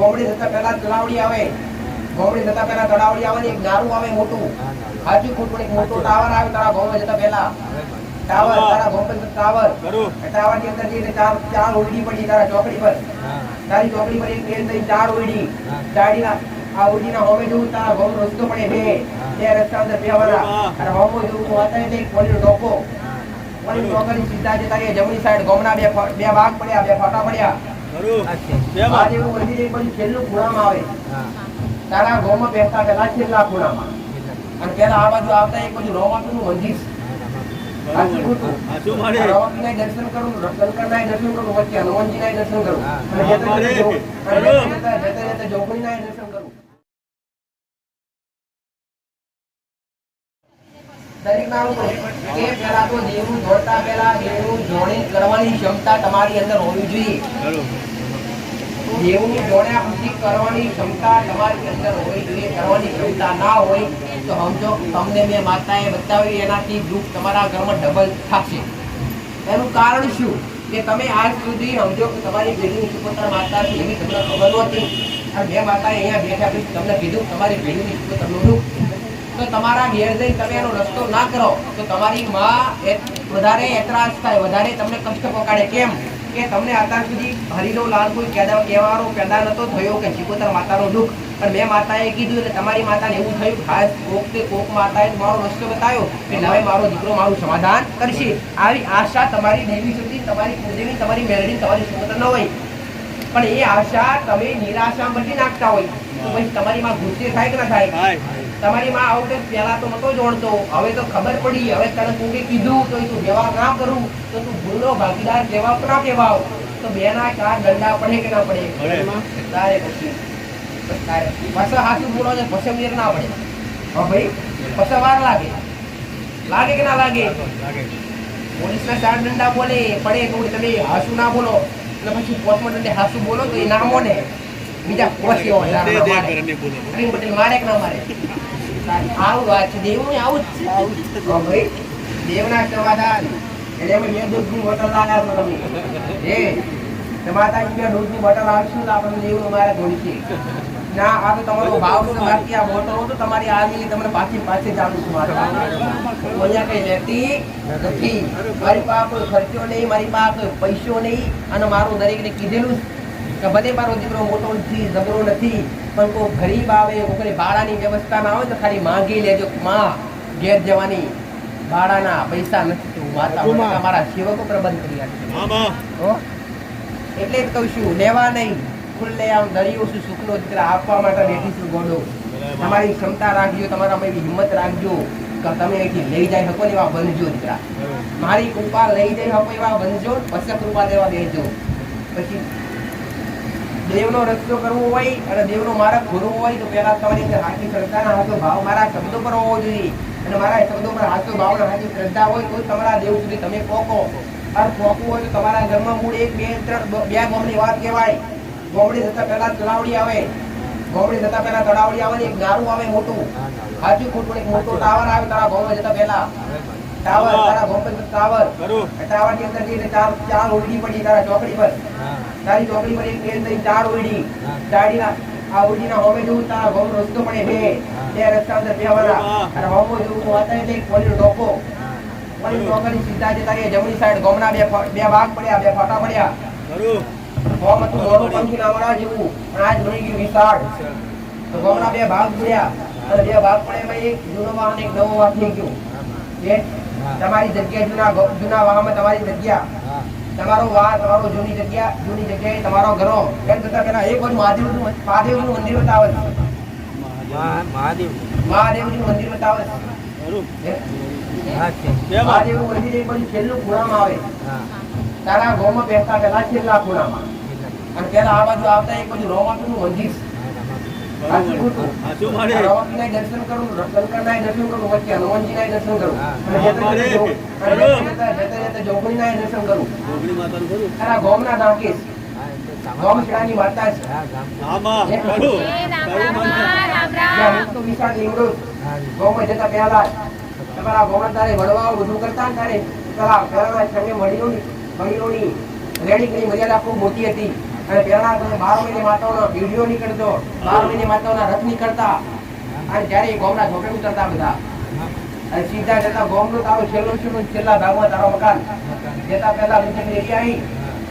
ગોમડી જતા પહેલા તળાવડી આવે, ગોમડી જતા પહેલા તળાવડી આવે ને એક નારું આવે મોટું, હાચું ખોટું એક મોટો ટાવર આવે તારા ગોમડે જતા પહેલા, ટાવર તારા ગોમડે ટાવર, ટાવર ની અંદર જે ચાર ઓરડી પડી તારા ચોકડી પર, તારી ચોકડી પર એક ટ્રેન થઈ ચાર ઓરડી, ચાડીના આ ઓરડીના હોમે જોઉં તારા ગોમનો રસ્તો પડે બે રસ્તા અંદર બેવાના, અને હોમો જોઉં વાતા એટલે કોલીનો ડોકો, કોલીનો ડોકાની સીધા જે તારી જમણી સાઈડ ગોમના બે ભાગ પડ્યા, બે ફાટા પડ્યા, આ જેવું મંદિર એક બાજુ છેલ્લું ખૂણામાં આવે, તારા ગોમાં બેસતા પહેલા છેલ્લા ખૂણામાં, અને પહેલા આ બાજુ આવતા એક બાજુ રોમાપીનું મંદિર, રોમાપીના દર્શન કરું, શંકરના દર્શન કરું, વચ્ચે હનુમાનજીના દર્શન કરું, અને જતા જોગણીના દર્શન કરું. દરેક નામ કે પહેલા તો દેવનું જોડતા પહેલા દેવનું જોડણી કરવાની ક્ષમતા તમારી અંદર હોવી જોઈએ. દેવની જોડ્યા પછી કરવાની ક્ષમતા તમારી અંદર હોવી જોઈએ. કરવાની ક્ષમતા ના હોય તો સમજો તમને મેં માતાએ બતાવી એનાથી દુઃખ તમારા ઘરમાં ડબલ થશે. એનું કારણ શું કે તમે આજ સુધી સમજો કે તમારી પેઢીની સુપુત્ર માતા છે એવી તમને ખબર નહોતી, અને બે માતાએ અહીંયા બેઠા પછી તમને કીધું તમારી પેઢીની સુપુત્રનું દુઃખ, તો તમારા ઘેર જઈ તમે એનો રસ્તો ના કરો તો તમારી માં વધારે એતરાજ થાય, વધારે તમને કષ્ટ પહોંચાડે. કેમ કે તમને અત્યાર સુધી હરિનો લાલ કોઈ કહેવાનો પેદા નતો થયો કે શિકોતર માતાનું દુઃખ, પણ મેં માતાએ કીધું એટલે તમારી માતાને એવું થયું ખાસ કોક માતાએ મારો રસ્તો બતાવ્યો એટલે હવે મારો દીકરો મારું સમાધાન કરશે. આવી આશા તમારી દેવી સુધી, તમારી કુળદેવી, તમારી મેળડી, તમારી શિકોતર ન હોય, પણ એ આશા તમે નિરાશા બદલી નાખતા હોય તો પછી તમારી માં ગુસ્સે થાય કે ના થાય? તમારી માં આવું કંઈક પહેલા તો નતો જોડતો, હવે તો ખબર પડી, હવે તને કોકે કીધું તો તું વ્યવહાર ના કરું તો તું ભૂલનો ભાગીદાર કેવા ના કેવાવ, તો બે ના ચાર દંડા પડે કે ના પડે? તારે પછી પાછો હાથું બોલો છે પછી વીર ના પડે. હા ભાઈ પછી વાર લાગે, લાગે કે ના લાગે? પોલીસ ના ચાર દંડા બોલે પડે તો તમે હાસુ ના બોલો, એટલે પછી પોસ્ટમાં દંડે હાસુ બોલો તો એ ના મોને, બીજા પોસ્ટ મારે કે ના મારે? આવું વાત છે દેવનું, આવું જ છે દેવના સમાધાન. એટલે અમે બે દૂધની બોટલ લાવ્યા છો તમે, એ માતા બે દૂધની બોટલ આવશું તો આપણે દેવનું મારે ધોઈ છે ના. આ તો તમારો ભાવ છે, બાકી આ બોટલો તો તમારી આવી તમને પાછી ચાલુ છું. અહીંયા કઈ રહેતી નથી, મારી પાસે કોઈ ખર્ચો નહીં, મારી પાસે કોઈ પૈસો નહીં, અને મારું દરેકને કીધેલું કે ભલે મારો દીકરો મોટો નથી, જબરો નથી, પણ કોઈ ગરીબ આવે, કોઈ ભાડાની વ્યવસ્થા ના હોય તો ખાલી માંગી લેજો. માં ઘેર જવાની ભાડાના પૈસા નથી તો માતા મારા સેવકો પ્રબંધ કરી આપશે. એટલે જ કહું છું લેવા નહીં, ખુલ્લે આમ દરિયો છું સુખનો દીકરા આપવા માટે બેઠી છું. ગોડો તમારી ક્ષમતા રાખજો, તમારામાં એવી હિંમત રાખજો કે તમે અહીંથી લઈ જાય શકો ને એવા બનજો દીકરા. મારી કૃપા લઈ જાય શકો એવા બનજો, પછી કૃપા દેવા દેજો. પછી દેવનો રસ્તો કરવો હોય અને દેવનો માર્ગ ઘોરવો હોય તો પહેલા તમારી અંદર હાથી શ્રદ્ધાના હાથો ભાવ મારા શબ્દો પર હોવો જોઈએ, અને મારા શબ્દો પર હાથો ભાવના હાથી શ્રદ્ધા હોય તો તમારા દેવ સુધી તમે પોકો. અને પોકવું હોય તો તમારા ઘરમાં મૂળ એક બે ગામની વાત કહેવાય. ગોમડી જતા પહેલા તળાવડી આવે, ગોમડી જતા પહેલા તળાવડી આવે ને એક નારું આવે મોટું, હાચું ખોટું એક મોટો ટાવર આવે તારા ગોમમાં જતા પહેલા, ટાવર તારા ગોમમાં ટાવર, ટાવર ની અંદર જે ચાર ઓરડી પડી તારા ચોકડી પર, તારી ચોકડી પર એક ટ્રેન થઈ ચાર ઓરડી, ચાડીના આ ઓરડીના હોમે જોઉં તારા ગોમનો રસ્તો પડે બે રસ્તા અંદર બેવાના, અને હોમો જોઉં વાતા એટલે કોલીનો ડોકો, કોલીનો ડોકાની સીધા જે તારી જમણી સાઈડ ગોમના બે ભાગ પડ્યા, બે ફાટા પડ્યા. હોમ હતું મોટું પંખી ના વડા જેવું, પણ આજ બની ગયું વિશાળ. તો ગોમના બે ભાગ પડ્યા, અને બે ભાગ પડે એમાં એક જૂનો વાહન એક નવો વાહન થઈ ગયો. તમારી જગ્યા જૂના વાહનમાં તમારી જગ્યા, તમારો વાહ તમારો જૂની જગ્યાએ તમારો ઘરો. એમ છતાં પેલા એક વાર મહાદેવનું મંદિર બતાવે છે, મહાદેવનું મંદિર બતાવે છે. મહાદેવનું મંદિર એક બાજુ છેલ્લું ખૂણામાં આવે, તારા ગોમાં બેસતા પહેલા છેલ્લા ખૂણામાં, અને પેલા આ બાજુ આવતા એક બાજુ રોમાપીનું મંદિર, રોમાપીના દર્શન કરું, શંકરના દર્શન કરું, વચ્ચે હનુમાનજીના દર્શન કરું, અને જતા જોગણીના દર્શન કરું. તારા ગોમના નાકેશ ગોમશીળાની માતા છે, વિશાળ લીંગડો ગોમાં જતા પહેલા તમારા ગોમાં તારે વડવાઓ બધું કરતા ને તારે પેલા પહેલાના સમય મડીઓની રેડી કરી મર્યાદા ખૂબ મોટી હતી. અને પહેલા તો 12 મહિને માતાઓનો વિડીયો નીકળતો, 12 મહિને માતાઓના રથ નીકળતા, અને ત્યારે ગોમના ઝોપે ઉતરતા બધા, અને સીધા જતા ગોમનું તારું છેલ્લા ભાગમાં તારો મકાન જતા પહેલા રુચિ લેતી આવી,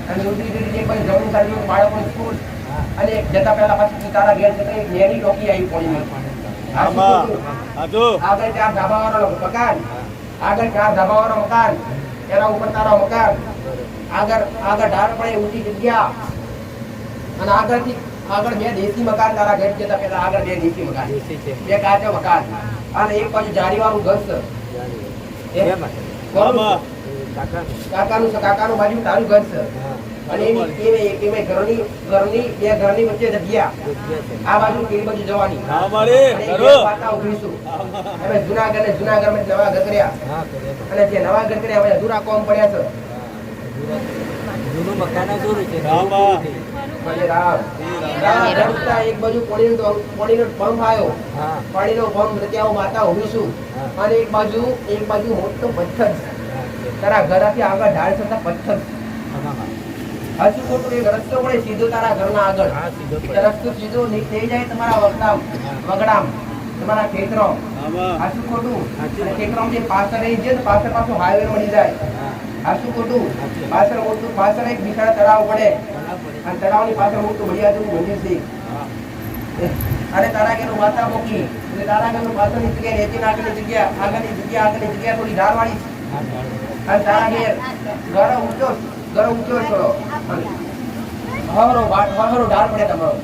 અને રુચિ જે કોઈ જમણી સાઈડ બાળકો સ્કૂલ, અને જતા પહેલા પછી તારા ઘેર જતા એક નેની ટોકી આવી પડી. આગળ 4 ધાબાવાળો મકાન, આગળ 4 ધાબાવાળો મકાન, એના ઉપર તારો મકાન, આગળ ઢાળ પડે ઊંચી જગ્યા, અને આગળ 2 દેશી મકાન તારા ઘેર જતા પહેલા આગળ 2 દેશી મકાન, 2 કાચા મકાન, અને એક બાજુ જારીવાળું ઘર કાકાનું બાજુ તારું ઘર છે, અને એની ઘરની 2 ઘરની વચ્ચે જગ્યા, આ બાજુ પેલી બાજુ જવાની, પાટા ઉભરીશું. હવે જુનાગઢ ને જુનાગઢ માં નવા ઘર કર્યા, અને જે નવા ઘર કર્યા હવે અધૂરા કોમ પડ્યા છે. એક બાજુ પાણીનો પંપ આવ્યો, પાણીનો પંપ ત્યાં માતા ઉભીશું, અને એક બાજુ મોટો પથ્થર, તારા ઘરથી આગળ ઢાળ થતા પથ્થર. હજુ ખોટું એક રસ્તો પડે સીધો તારા ઘરના આગળ, રસ્તો સીધો થઈ જાય તમારા વગડામ તમારા ખેતરો. હાસુ ખોટું ખેતરો જે પાછળ રહી છે, પાછળ પાછો હાઈવે મળી જાય. હાસુ ખોટું પાછળ એક વિશાળ તળાવ પડે, અને તળાવની પાછળ મોટું ભડિયાતું મંદિર છે, અને તારા ઘેર માતા મૂકી, એટલે તારા ઘરનું પાછળની જગ્યા રેતી આગળની જગ્યા થોડી ઢાળવાળી, અને તારા ઘેર ઘર ઊંચો થોડો હહરો ઢાળ પડે, તમારો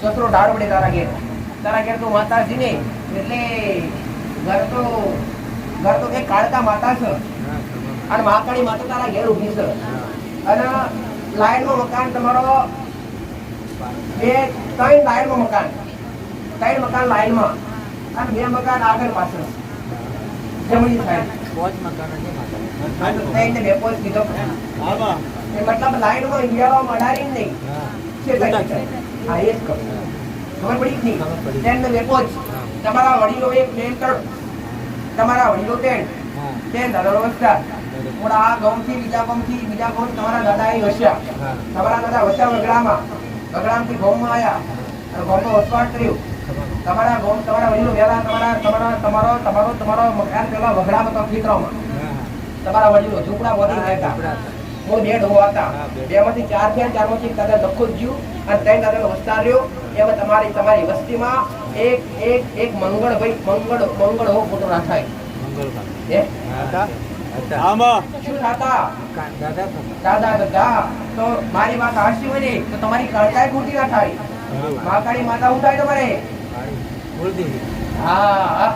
સસરો ઢાળ પડે તારા ઘેર તો માતાજી ને, એટલે ઘર તો એક કાળકા માતા છે, અને માકાળી માતા તારા ઘેર ઉભી છે, અને લાઈનનો મકાન તમારો 3 લાઈનમાં મકાન, 3 મકાન લાઈનમાં, અને 2 મકાન આગળ પાછળ જમણી સાઈડ. મતલબ લાઈન માં ઇન્ડિયા મડારી નહીં, ખબર પડી તમારા વડીલો એક તમારા વડીલો 10 દાદાનો વસ્તા, આ ગામથી બીજા ગામ તમારા દાદા એ વસ્યા, તમારા દાદા વસ્યા વગડામથી ગામમાં આવ્યા, અને ગામમાં વસવાટ કર્યું. તમારા વડીલો વહેલા તમારો મકાન પેલા વગડામાં તો ખેતરોમાં તમારા વડીલો ઝૂંપડા બોધી રહેતા, 2 ડોહા હતા, 2 માંથી 4 થયા, 4 માંથી દાદા લખો જ્યું, અને 3 દાદાનો વસ્તાર રહ્યો. એમાં તમારી વસ્તીમાં એક મંગળ હો ફોટો રાખાય. શું થતા દાદા? તો મારી વાત હાસી હોય ને તો તમારી કળતાય ખોટી ના થાય. માકાળી માતા ઉઠાય તમારે, હા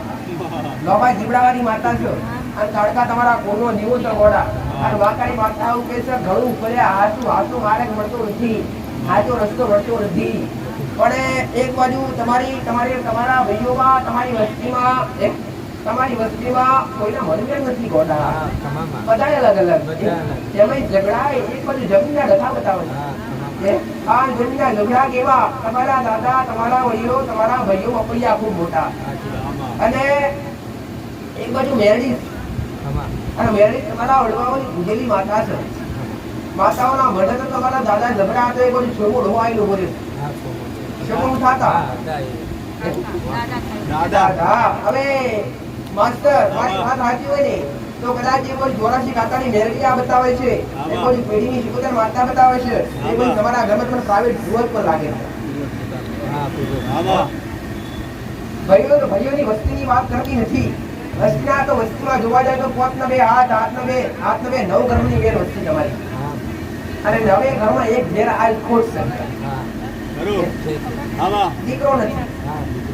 લોબા જીબડાવાળી માતા છે, અને તડકા તમારા કોનો દીવો છે ગોડા, અને માકાળી માતા એવું કહે છે ઘણું ઉપર હાસુ મારે મળતો નથી, હાચો રસ્તો મળતો નથી. પણ એક બાજુ તમારા ભાઈઓમાં તમારી વસ્તીમાં કોઈને મળે નથી ગોડા, બધા અલગ એમાં ઝઘડા. એક બાજુ જમીનના ગથા બતાવે છે, આ જમીનના ઝઘડા કેવા, તમારા દાદા તમારા વડીલો તમારા ભાઈઓ મપડિયા ખૂબ મોટા, અને એક બાજુ મેરડી, અને મેરડી તમારા વડવાઓની પૂજેલી માતા છે. માતાઓના મઢે તો તમારા દાદા ઝઘડા હતો, એક બાજુ છોકરો ઢોવાયેલો બોલે છોકરું થતા દાદા. હવે માસ્ટર મારી વાત સાચી હોય ને તો કદાચ એ કોઈ 84 કાકાની મેરડી આ બતાવે છે, એ કોઈ પેઢીની 77 માતા બતાવે છે, એ કોઈ તમારા ઘરમાં પણ પ્રાઇવેટ જુવત પર લાગે છે. ભાઈઓની વસ્તીની વાત કરતી નથી. વસ્તીના તો વસ્તીમાં જોવા જાય તો 5 ના 2 હાથના 2 9 ઘરની ઘેર વસ્તી તમારી, અને 9 ઘરમાં એક ઘેર આલ ખોટ છે, દીકરો નથી.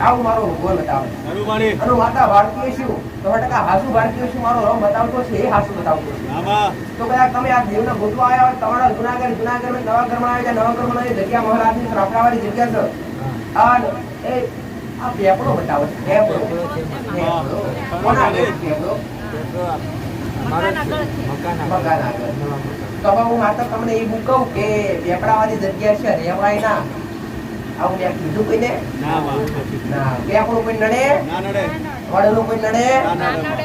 આવું મારો ભગવાન બતાવે. અને માતા ભારતીય શું તો હાસુ ભારતીય શું મારો રંગ બતાવતો છે, એ હાસુ બતાવતો છે. તો કદાચ તમે આ દેવને ગોતવા આવ્યા હોય, તમારા જુનાગઢ નવા ઘરમાં આવ્યા, નવા ઘરમાં જગ્યા મહારાજની રાપડાવાળી જગ્યા છે, એ આ પેપડો બતાવે છે. તો હું માતા તમને એ કહું કે પેપડાવાળી જગ્યા છે, રેવાય ના. આવું મેં કીધું કોઈને ના કે આપણું કોઈ નડે નડે વડનું કોઈ નડે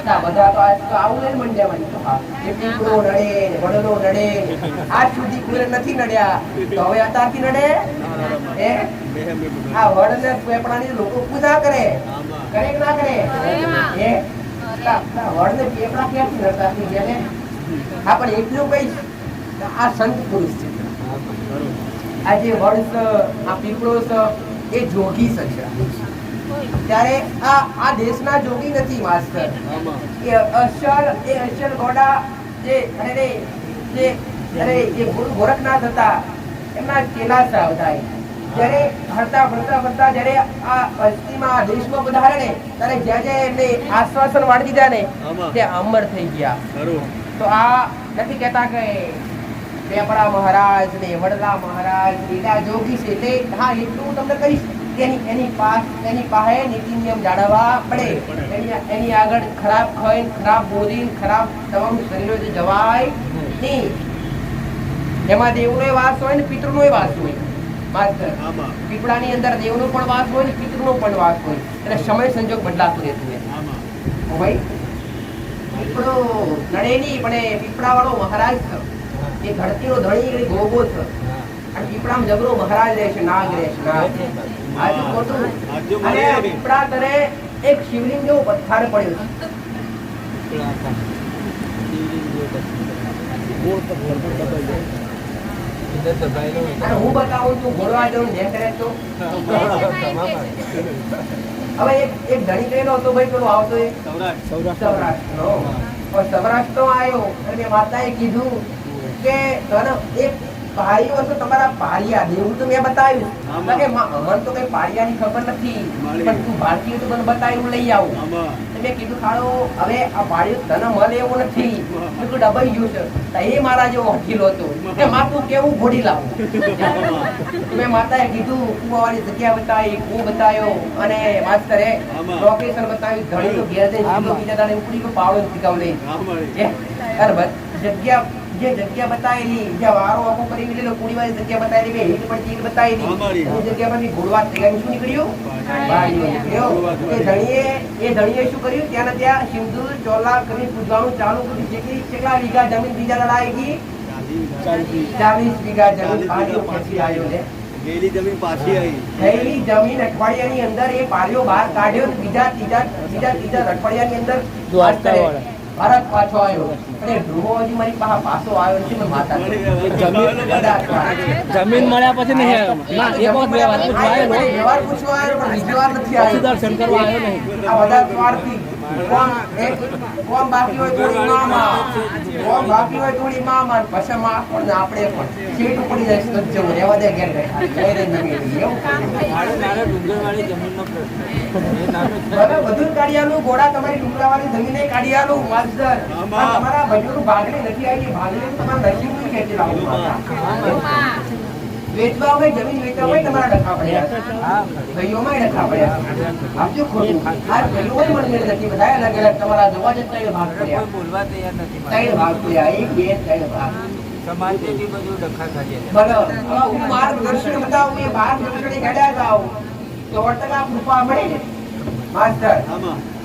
ના બધા તો આજ તો આવું લઈને મંડ્યા મને તો હા કે પીપળો નડે વડનો નડે આજ સુધી કોઈ નથી નડ્યા તો હવે અત્યારથી નડે હે આ વડને પેપડાની લોકો પૂજા કરે કરે કે ના કરે હે વડને પેપડા ક્યાંથી નડતા હતી જેને હા પણ એટલું કહીશ આ સંત પુરુષ છે આ જે વડ છે આ પીપળો છે એ જોગી છે ત્યારે આ દેશના જોગી નથી માસ્ટર એ અસલ ગોડા જે અરે જે અરે એ ગુરુ ગોરખનાથ હતા એમના ચેલા હતા જ્યારે હરતા ફરતા જ્યારે આ વસ્તીમાં દેશમાં પધારે ને ત્યારે જ્યાં જ્યાં એમને આશ્વાસન વાળી દીધા ને તે અમર થઈ ગયા તો આ નથી કહેતા કે પેપડા મહારાજ ને વડલા મહારાજ એના જોગી છે એટલે હા એટલું હું તમને કહીશ એની પાસે નીતિ નિયમ જાળવવા પડે એની આગળ ખરાબ ખાઈને ખરાબ બોલીને ખરાબ તમામ શરીરો જવાય નહીં એમાં દેવનો વાસ હોય ને પિતૃનો વાસ હોય માત્ર પીપળાની અંદર દેવનો પણ વાસ હોય ને પિતૃનો પણ વાસ હોય એટલે સમય સંજોગ બદલાતું રહેતું હોય ભાઈ પીપળો નડે નહીં પણ એ પીપળા વાળો મહારાજ છે એ ધરતીનો ધણી ગોગો છે અને પીપળામાં જબરો મહારાજ રહેશે નાગ રહેશે નાગ આજુ ખોટું અને પીપળા તરે એક શિવલિંગ જેવો પથ્થર પડ્યો છે હું બતાવું તું ઘોડવા જવું નેક રહેતો હવે એક ધણી કહેલો હતો ભાઈ પેલો આવતો સૌરાષ્ટ્રનો સૌરાષ્ટ્ર આવ્યો અને માતાએ કીધું કે એક પારિયો હશે તમારા પારિયા દેવું તો મેં બતાવ્યું કે મને તો કઈ પારિયાની ખબર નથી પણ તું ભારતીય તો મને બતાવ્યું લઈ આવું મેં કીધું ખાડો હવે આ પારિયો તને મળે એવું નથી તું ડબાઈ ગયું છે તો એ મારા જેવો હઠીલો હતો કે માં તું કેવું ઘોડી લાવું મેં માતાએ કીધું કુવાવાળી જગ્યા બતાવી કુવો બતાવ્યો અને માસ્તરે લોકેશન બતાવ્યું ધણી તો ઘેર જઈને બીજા દાડે ઉપડી ગયો પાવડો પીકાવ લઈ જગ્યા જે જગ્યા બતાવેલી જ્યાં વારો આખો કરી લીધેલો કુડી વાળી જગ્યા બતાવેલી બે હિટ પર ચીટ બતાવેલી એ જગ્યા પરથી ઘોડવા તૈયાર શું નીકળ્યું બાળીઓ નીકળ્યો એ ધણીએ શું કર્યું ત્યાં ત્યાં સિંદૂર ચોલા કરી પૂજવાનું ચાલુ કર્યું કેટલા વીઘા જમીન બીજા લડાઈ ગઈ 40 વીઘા જમીન પાછો ખેંચી આવ્યો છે ગયેલી જમીન પાછી આવી ગયેલી જમીન અઠવાડિયાની અંદર એ પાળ્યો બહાર કાઢ્યો બીજા ત્રીજા અઠવાડિયાની અંદર ભારત પાછો આવ્યો અને ધ્રુવજી મારી પાસે પાછો આવ્યો છે મેં માતા જમીન મળ્યા પછી નહીં આવ્યો ના એક વખત વ્યવહાર પૂછવા આવ્યો વ્યવહાર પૂછવા આવ્યો પણ બીજી વાર નથી આવ્યો દર્શન કરવા આવ્યો નહીં આ બધા સ્વાર્થી કોમ બાકી હોય થોડી મામા પછી માં પણ આપણે પણ સીટ પડી જાય સજ્જ રહેવા દે ઘેર ડુંગરવાળી જમીનનો પ્રશ્ન બધું કાઢિયાનું ઘોડા તમારી ડુંગરાવાળી જમીને કાઢિયાનું માસ્ટર તમારા ભાઈઓનું ભાગણી નથી આવી ભાગણી તમારા નસીબનું ખેંચી લાવવું વેચવા હોય જમીન વેચવા હોય તમારા ડખા પડ્યા ભાઈઓમાં ડખા પડ્યા આપજો ખોટું આ ભાઈઓ મને નથી બધા અલગ અલગ તમારા જોવા જતા ભાગ પડ્યા બોલવા તૈયાર નથી 3 ભાગ પડ્યા 1 2 3 ભાગ સમાજથી બધું ડખા ખાજે બરાબર હું માર્ગદર્શન બતાવું એ માર્ગદર્શન કાઢ્યા જાવ તો વર્તના કૃપા મળે ને માસ્ટર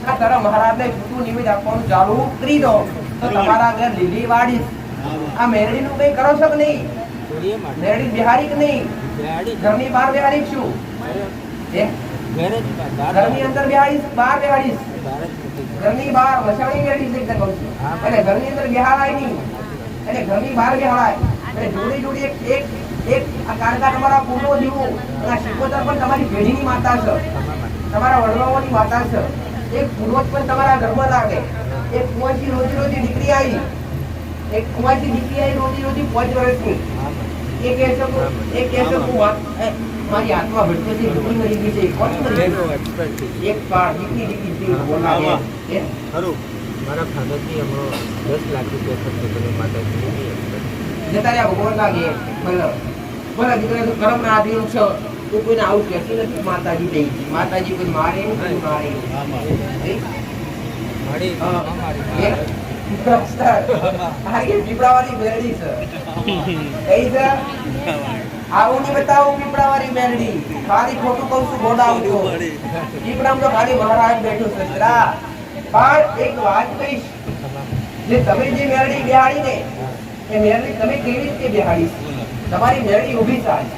આ તારા મહારાજને છૂટું નિવેદ આપવાનું ચાલુ કરી દો તો તમારા ઘર લીલી વાડી આ મેરડીનું કઈ કરો છો કે નહીં મેરડી બિહારી કે નહીં ઘરની બહાર બિહારી શું ઘરની અંદર બિહારી બહાર બિહારી ઘરની બહાર વસાણી મેરડી છે કહું છું અને ઘરની અંદર બિહારાય નહીં અને ઘરની બહાર બિહારાય અને જોડી જોડી એક આ કાળકા તમારા પૂર્ણો જીવો આ શિકોતર પણ તમારી પેઢીની માતા છે તમારા વડવાઓની માતા છે એક પૂર્વજ પણ તમારા ઘરમાં લાગે એક કુંવાસી રોજી દીકરી આવી એક કુંવાસી દીકરી આવી રોજી 5 વર્ષની એક કહેશે મારી આત્મા ભટકે છે દીકરી મરી ગઈ છે કોણ મરી ગઈ એક પાર દીકરી બોલાવે ખરું મારા ફાધરથી હમણાં 10 લાખ રૂપિયા ખર્ચ કર્યો માતાજી જતા રહ્યા ભગવાન લાગે બોલા દીકરા તો કર્મ ના આધીન છે તો કોઈને આવું કહેતી નથી માતાજી દઈ માતાજી કોઈ મારે નહીં મારે પીપળાવાળી મેરડી છે કઈ છે આવું નહીં બતાવું પીપળાવાળી મેલડી. ખાલી ખોટું કહું છું ગોડાવજો. પીપળામાં તો ખાલી મહારાજ બેઠો સસરા. પણ એક વાત કહીશ, જે તમે જે મેલડી બેહાડી ને એ મેલડી તમે કેવી રીતે બેહાડી? તમારી મેલડી ઊભી ચાલે.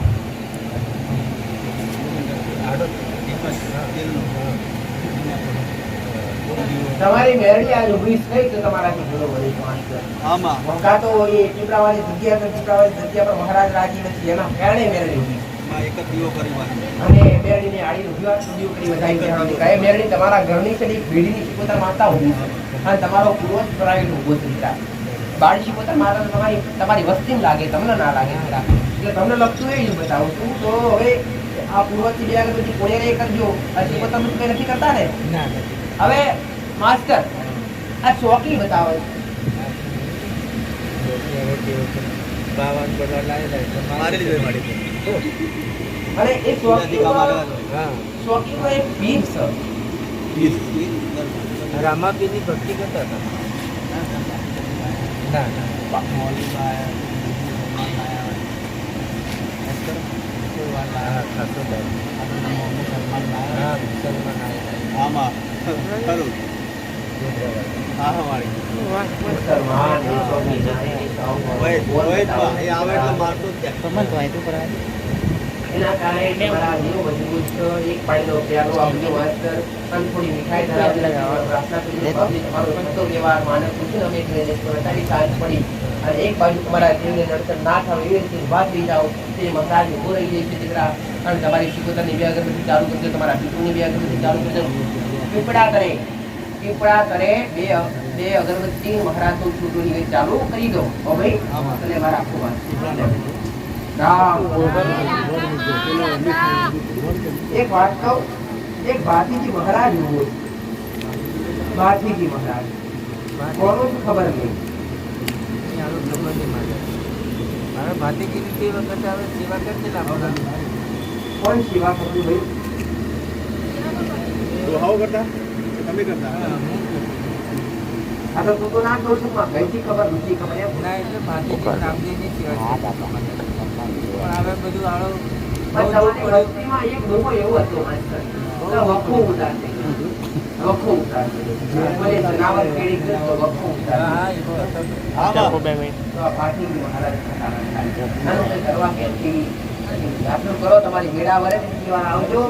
તમારી મેરડી આજ ઊભી થઈ તો તમારાથી ગુનો બની માસ્ટર. આમાં મકા તો એ પીપળાવાળી જગ્યા પર મહારાજ રાજી નથી, એના કારણે મેરડી ઊભી. એક જ દીવો કરી વાળી. અને મેરડીની આડી ઊભી વાત સુધી કરી વધાઈ કહેવાની. કાંઈ મેરડી તમારા ઘરની છે પેઢીની શિકોતર માતા ઊભી છે અને તમારો પૂર્વજ પ્રાઇવેટ ઊભો છે દીકરા. બાળ શિકોતર માતા તમારી વસ્તી લાગે, તમને ના લાગે દીકરા. એટલે તમને લગતું એ જ બતાવું છું. તો હવે આ પૂર્વજથી બે આગળ બધી કોળિયારે કરજો. આ શિકોતર કંઈ નથી કરતા ને? ના હવે માસ્ટર આ ચોકી બતાવે બાવન બધા લાવેલા એટલે મારી લીધી મારી. અને એ હા ચોકીનો એક પીર છે. રામાપીરની ભક્તિ કરતા હતા. ના હા ખાસો હા મુસલમાન આવ્યા. આમાં ખરું. હા હા મારી. મુસલમાન એ ચોકી જાય, ઓય એ આવે એટલે મારતો જ જાય. એના કારણે તમારા જીવ મજબૂત છે. એક પાણીનો પ્યાલો આપજો માસ્ટર અને થોડી મીઠાઈ ધરાવી પ્રાર્થના કરી બાપજી તમારો સંતો વ્યવહાર માનવ પૂછીને અમે કરીને બતાવી સાંજ પડી અને એક બાજુ તમારા જીવને નડતર ના થાય એવી રીતે ઉભા થઈ જાઓ. તે મહારાજ ઉભો રહી જાય છે દીકરા. અને તમારી શિકોતરની બે અગરબત્તી ચાલુ કરજો, તમારા પિતૃની બે અગરબત્તી ચાલુ કરજો. પીપળા કરે બે અગરબત્તી મહારાજનું છૂટુની ચાલુ કરી દો. ઓ ભાઈ અને મારા આખું વાત એક વાત કહું, એક ભાતીજી મહારાજ ઉભો છે. ભાતીજી મહારાજ કોનું છે ખબર નહીં. મારા ભાતીજીની તે વખતે આવે સેવા કરતેલા બધા. કોણ સેવા કરતું ભાઈ? દોહાઓ કરતા કે તમે કરતા? આ તો તું તો ના કહું છું પણ કઈથી ખબર નથી ખબર એમ. ના એટલે ભાતીજી રામદેવની સેવા છે. પણ હવે બધું આળો પણ તમારી વસ્તીમાં એક લોકો એવો હતો માસ્ટર, વખો ઉતાર છે. વખો ઉતાર છે. મને જનાવર કેળી કરે તો વખો ઉતાર છે. હા એવો હતો. આમાં તો આ ભાતીજી મહારાજ થતા હતા. નાનું કંઈ કરવા કે આટલું કરો તમારી મેળા વરે આવજો.